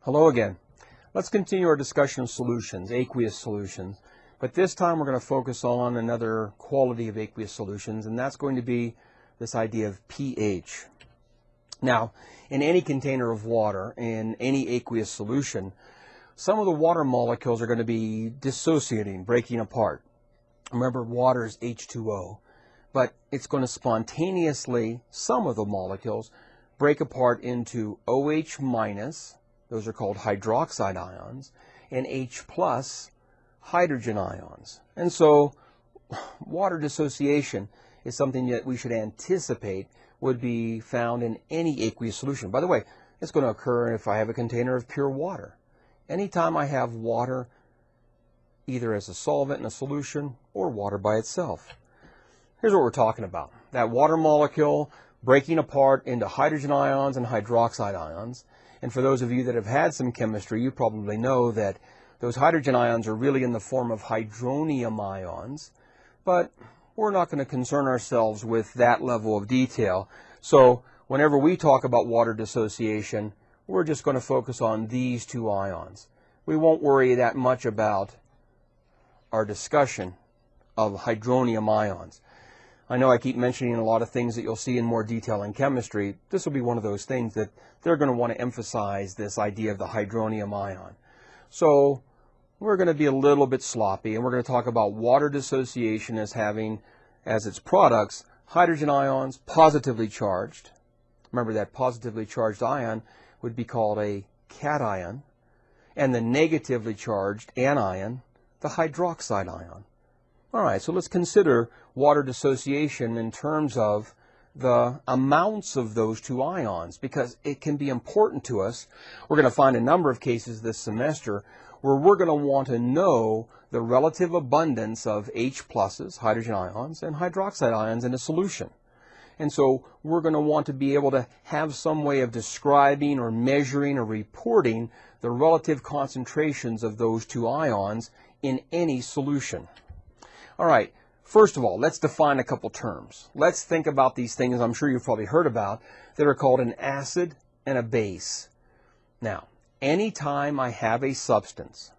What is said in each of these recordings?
Hello again. Let's continue our discussion of solutions, aqueous solutions. But this time we're going to focus on another quality of aqueous solutions, and that's going to be this idea of pH. Now, in any container of water, in any aqueous solution, some of the water molecules are going to be dissociating, breaking apart. Remember, water is H2O, but it's going to spontaneously, some of the molecules, break apart into OH minus, those are called hydroxide ions, and H plus, hydrogen ions. And so water dissociation is something that we should anticipate would be found in any aqueous solution. By the way, it's going to occur if I have a container of pure water. Anytime I have water, either as a solvent in a solution or water by itself. Here's what we're talking about. That water molecule breaking apart into hydrogen ions and hydroxide ions. And for those of you that have had some chemistry, you probably know that those hydrogen ions are really in the form of hydronium ions. But we're not going to concern ourselves with that level of detail. So whenever we talk about water dissociation, we're just going to focus on these two ions. We won't worry that much about our discussion of hydronium ions. I know I keep mentioning a lot of things that you'll see in more detail in chemistry. This will be one of those things that they're going to want to emphasize this idea of the hydronium ion. So we're going to be a little bit sloppy, and we're going to talk about water dissociation as having as its products hydrogen ions positively charged. Remember, that positively charged ion would be called a cation, and the negatively charged anion, the hydroxide ion. All right, so let's consider water dissociation in terms of the amounts of those two ions, because it can be important to us. We're going to find a number of cases this semester where we're going to want to know the relative abundance of H pluses, hydrogen ions, and hydroxide ions in a solution. And so we're going to want to be able to have some way of describing or measuring or reporting the relative concentrations of those two ions in any solution. All right, first of all, let's define a couple terms. Let's think about these things I'm sure you've probably heard about that are called an acid and a base. Now, anytime I have a substance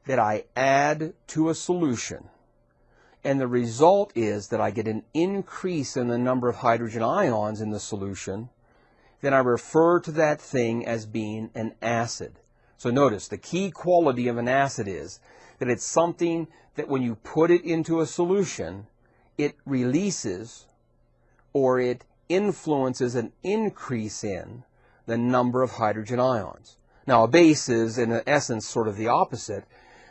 that I add to a solution, and the result is that I get an increase in the number of hydrogen ions in the solution, then I refer to that thing as being an acid. So notice, the key quality of an acid is that it's something that when you put it into a solution, it releases or it influences an increase in the number of hydrogen ions. Now, a base is, in essence, sort of the opposite,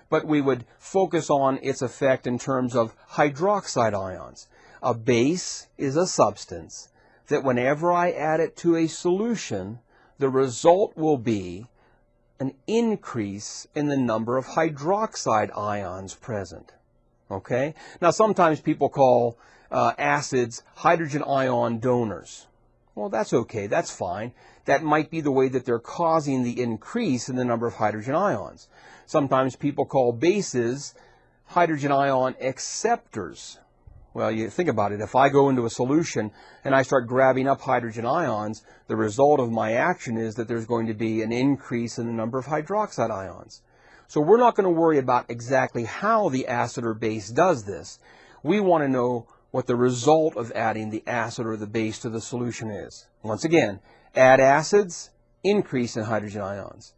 but we would focus on its effect in terms of hydroxide ions. A base is a substance that whenever I add it to a solution, the result will be an increase in the number of hydroxide ions present. Okay? Now, sometimes people call acids hydrogen ion donors. Well, that's okay. That's fine. That might be the way that they're causing the increase in the number of hydrogen ions. Sometimes people call bases hydrogen ion acceptors. Well, you think about it. If I go into a solution and I start grabbing up hydrogen ions, the result of my action is that there's going to be an increase in the number of hydroxide ions. So we're not going to worry about exactly how the acid or base does this. We want to know what the result of adding the acid or the base to the solution is. Once again, add acids, increase in hydrogen ions.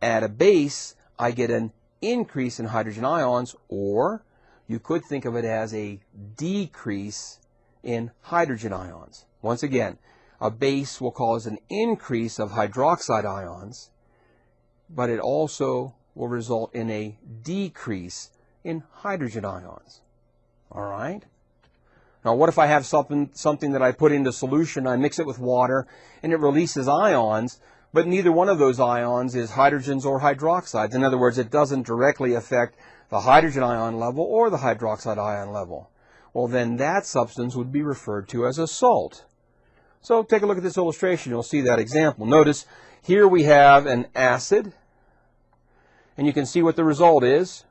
Add a base, I get an increase in hydrogen ions, or you could think of it as a decrease in hydrogen ions. Once again, a base will cause an increase of hydroxide ions, but it also will result in a decrease in hydrogen ions. All right? Now, what if I have something that I put into solution, I mix it with water, and it releases ions, but neither one of those ions is hydrogens or hydroxides. In other words, it doesn't directly affect the hydrogen ion level or the hydroxide ion level. Well, then that substance would be referred to as a salt. So take a look at this illustration. You'll see that example. Notice here we have an acid, and you can see what the result is.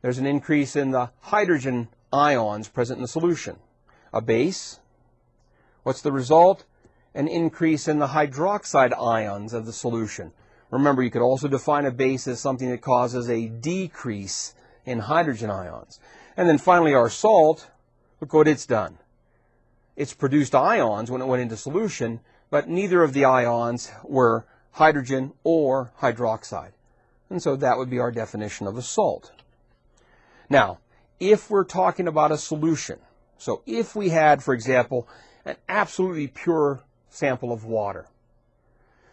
There's an increase in the hydrogen ions present in the solution. A base, what's the result? An increase in the hydroxide ions of the solution. Remember, you could also define a base as something that causes a decrease in hydrogen ions. And then finally our salt, look what it's done. It's produced ions when it went into solution, but neither of the ions were hydrogen or hydroxide. And so that would be our definition of a salt. Now, if we're talking about a solution, so if we had, for example, an absolutely pure sample of water,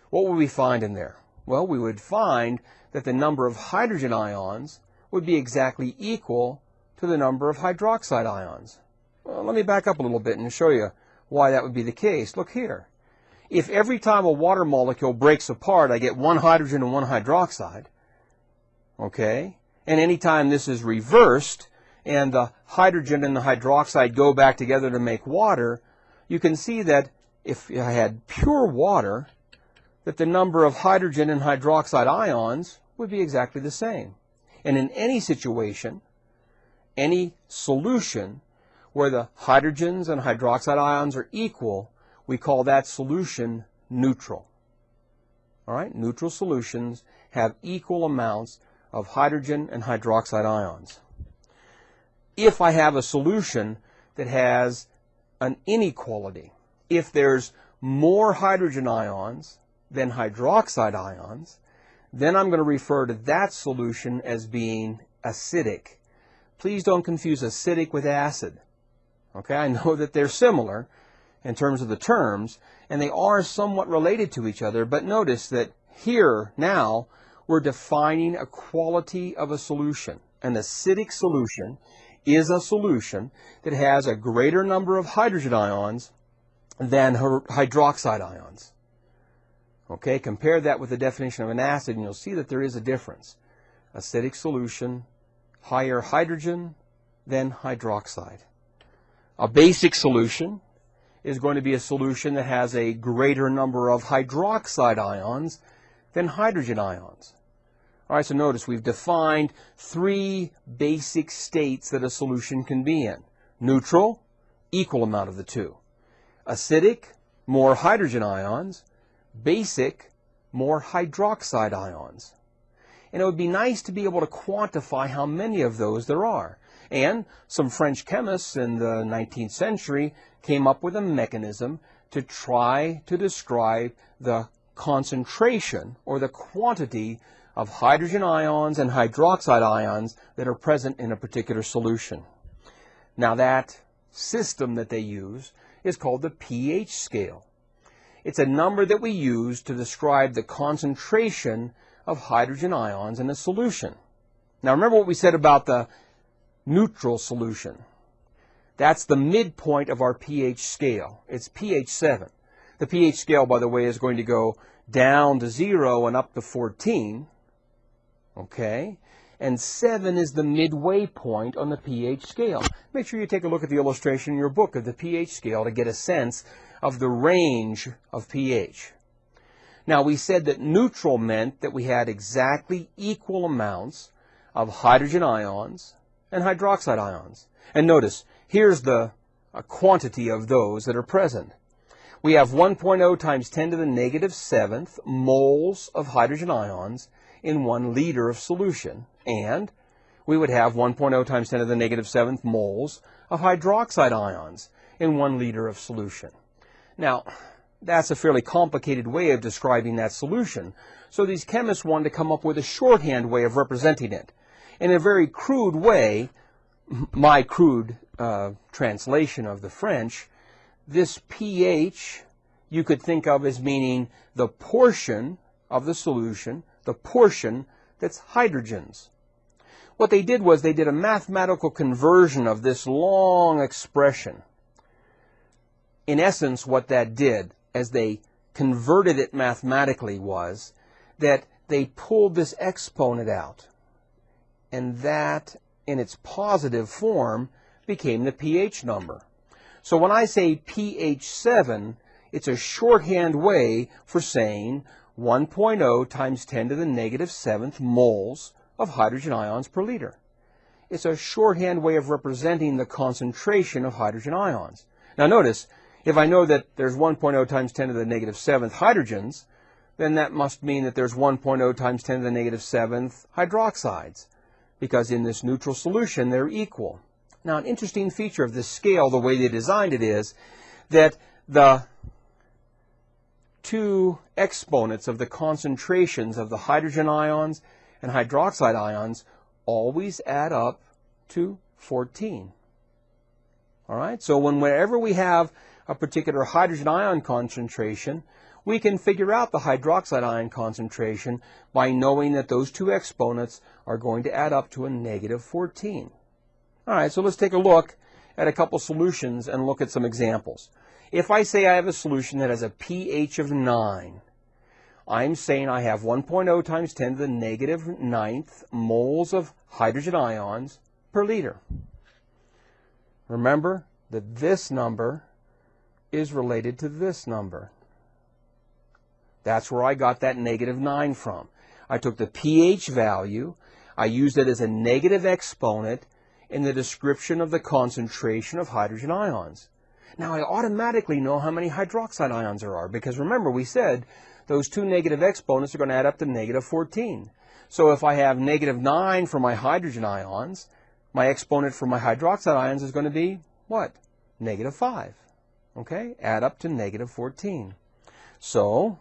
what would we find in there? Well, we would find that the number of hydrogen ions would be exactly equal to the number of hydroxide ions. Well, let me back up a little bit and show you why that would be the case. Look here. If every time a water molecule breaks apart, I get one hydrogen and one hydroxide, okay, and anytime this is reversed and the hydrogen and the hydroxide go back together to make water, you can see that if I had pure water, that the number of hydrogen and hydroxide ions would be exactly the same. And in any situation, any solution where the hydrogens and hydroxide ions are equal, we call that solution neutral. All right? Neutral solutions have equal amounts of hydrogen and hydroxide ions. If I have a solution that has an inequality, if there's more hydrogen ions than hydroxide ions, then I'm going to refer to that solution as being acidic. Please don't confuse acidic with acid. Okay, I know that they're similar in terms of the terms, and they are somewhat related to each other, but notice that here now we're defining a quality of a solution. An acidic solution is a solution that has a greater number of hydrogen ions than hydroxide ions. Okay, compare that with the definition of an acid and you'll see that there is a difference. Acidic solution, higher hydrogen than hydroxide. A basic solution is going to be a solution that has a greater number of hydroxide ions than hydrogen ions. All right, so notice we've defined three basic states that a solution can be in. Neutral, equal amount of the two. Acidic, more hydrogen ions. Basic, more hydroxide ions. And it would be nice to be able to quantify how many of those there are. And some French chemists in the 19th century came up with a mechanism to try to describe the concentration or the quantity of hydrogen ions and hydroxide ions that are present in a particular solution. Now that system that they use is called the pH scale. It's a number that we use to describe the concentration of hydrogen ions in a solution. Now remember what we said about the neutral solution. That's the midpoint of our pH scale. It's pH 7. The pH scale, by the way, is going to go down to 0 and up to 14. Okay? And 7 is the midway point on the pH scale. Make sure you take a look at the illustration in your book of the pH scale to get a sense of the range of pH. Now we said that neutral meant that we had exactly equal amounts of hydrogen ions and hydroxide ions. And notice, here's the quantity of those that are present. We have 1.0 times 10 to the negative 7th moles of hydrogen ions in 1 liter of solution, and we would have 1.0 times 10 to the negative 7th moles of hydroxide ions in 1 liter of solution. Now, that's a fairly complicated way of describing that solution, so these chemists wanted to come up with a shorthand way of representing it. In a very crude way, my crude translation of the French, this pH you could think of as meaning the portion of the solution, the portion that's hydrogens. What they did was they did a mathematical conversion of this long expression. In essence, what that did, as they converted it mathematically, was that they pulled this exponent out. And that, in its positive form, became the pH number. So when I say pH 7, it's a shorthand way for saying 1.0 times 10 to the negative 7th moles of hydrogen ions per liter. It's a shorthand way of representing the concentration of hydrogen ions. Now notice, if I know that there's 1.0 times 10 to the negative 7th hydrogens, then that must mean that there's 1.0 times 10 to the negative 7th hydroxides, because in this neutral solution they're equal. Now, an interesting feature of this scale, the way they designed it, is that the two exponents of the concentrations of the hydrogen ions and hydroxide ions always add up to 14. All right? So whenever we have a particular hydrogen ion concentration, we can figure out the hydroxide ion concentration by knowing that those two exponents are going to add up to a negative 14. All right, so let's take a look at a couple solutions and look at some examples. If I say I have a solution that has a pH of 9, I'm saying I have 1.0 times 10 to the negative 9th moles of hydrogen ions per liter. Remember that this number is related to this number. That's where I got that negative 9 from. I took the pH value, I used it as a negative exponent in the description of the concentration of hydrogen ions. Now I automatically know how many hydroxide ions there are, because remember we said those two negative exponents are going to add up to negative 14. So if I have negative 9 for my hydrogen ions, my exponent for my hydroxide ions is going to be what? Negative 5. Okay? Add up to negative 14. So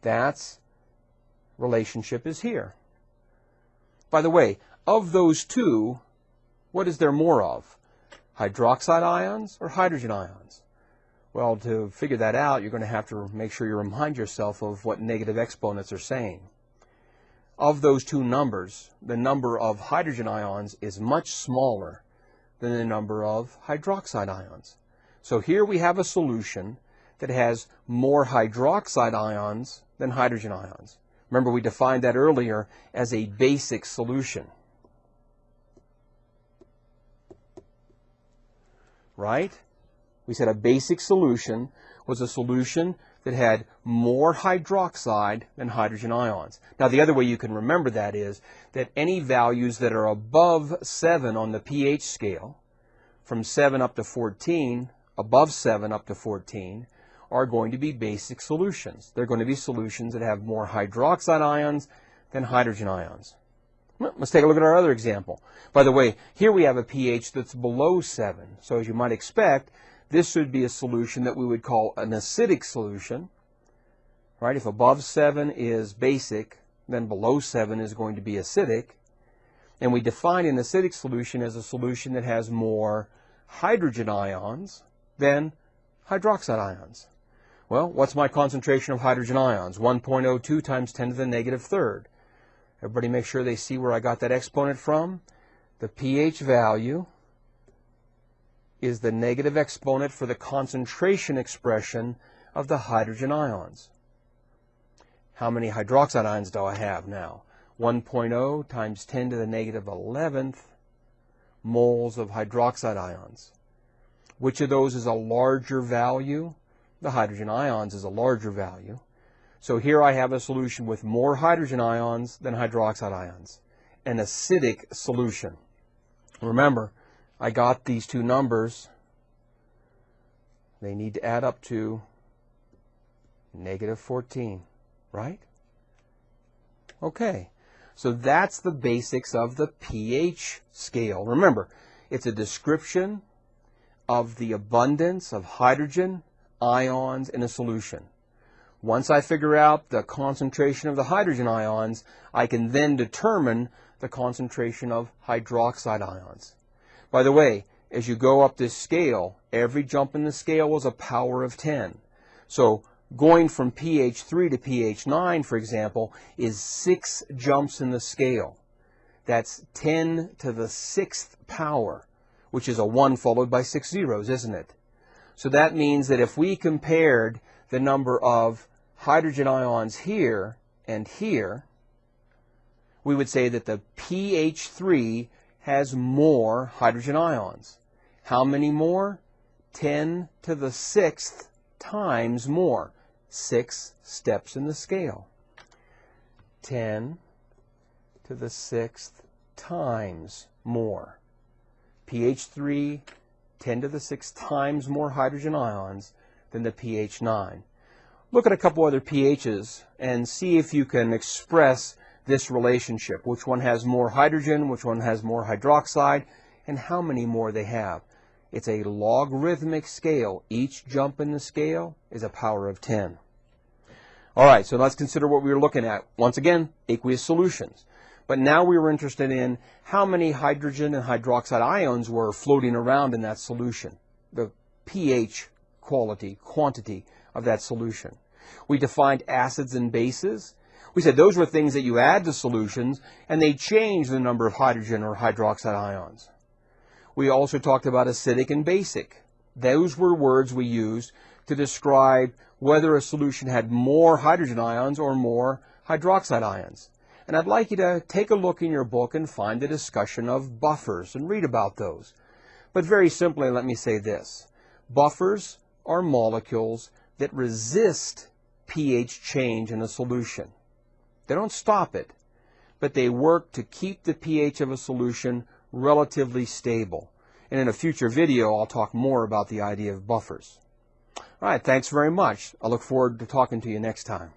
that's relationship is here. By the way, of those two, what is there more of? Hydroxide ions or hydrogen ions? Well, to figure that out, you're going to have to make sure you remind yourself of what negative exponents are saying. Of those two numbers, the number of hydrogen ions is much smaller than the number of hydroxide ions. So here we have a solution that has more hydroxide ions than hydrogen ions. Remember, we defined that earlier as a basic solution. Right? We said a basic solution was a solution that had more hydroxide than hydrogen ions. Now, the other way you can remember that is that any values that are above 7 on the pH scale, from 7 up to 14, above 7 up to 14, are going to be basic solutions. They're going to be solutions that have more hydroxide ions than hydrogen ions. Let's take a look at our other example. By the way, here we have a pH that's below 7. So as you might expect, this would be a solution that we would call an acidic solution. Right? If above 7 is basic, then below 7 is going to be acidic. And we define an acidic solution as a solution that has more hydrogen ions than hydroxide ions. Well, what's my concentration of hydrogen ions? 1.02 times 10 to the negative third. Everybody make sure they see where I got that exponent from. The pH value is the negative exponent for the concentration expression of the hydrogen ions. How many hydroxide ions do I have now? 1.0 times 10 to the negative 11th moles of hydroxide ions. Which of those is a larger value? The hydrogen ions is a larger value. So here I have a solution with more hydrogen ions than hydroxide ions, an acidic solution. Remember, I got these two numbers. They need to add up to negative 14, right? Okay, so that's the basics of the pH scale. Remember, it's a description of the abundance of hydrogen ions in a solution. Once I figure out the concentration of the hydrogen ions, I can then determine the concentration of hydroxide ions. By the way, as you go up this scale, every jump in the scale is a power of 10. So going from pH 3 to pH 9, for example, is 6 jumps in the scale. That's 10 to the 6th power, which is a 1 followed by 6 zeros, isn't it? So that means that if we compared the number of hydrogen ions here and here, we would say that the pH 3 has more hydrogen ions. How many more? 10 to the 6th times more. 6 steps in the scale. 10 to the 6th times more. pH 3, 10 to the 6th times more hydrogen ions than the pH 9. look at a couple other pHs and see if you can express this relationship. Which one has more hydrogen, which one has more hydroxide, and how many more they have. It's a logarithmic scale. Each jump in the scale is a power of 10. All right, so let's consider what we were looking at. Once again, aqueous solutions. But now we were interested in how many hydrogen and hydroxide ions were floating around in that solution, the pH quantity of that solution. We defined acids and bases. We said those were things that you add to solutions and they change the number of hydrogen or hydroxide ions. We also talked about acidic and basic. Those were words we used to describe whether a solution had more hydrogen ions or more hydroxide ions. And I'd like you to take a look in your book and find a discussion of buffers and read about those. But very simply, let me say this. Buffers are molecules that resist pH change in a solution. They don't stop it, but they work to keep the pH of a solution relatively stable. And in a future video, I'll talk more about the idea of buffers. All right, thanks very much. I look forward to talking to you next time.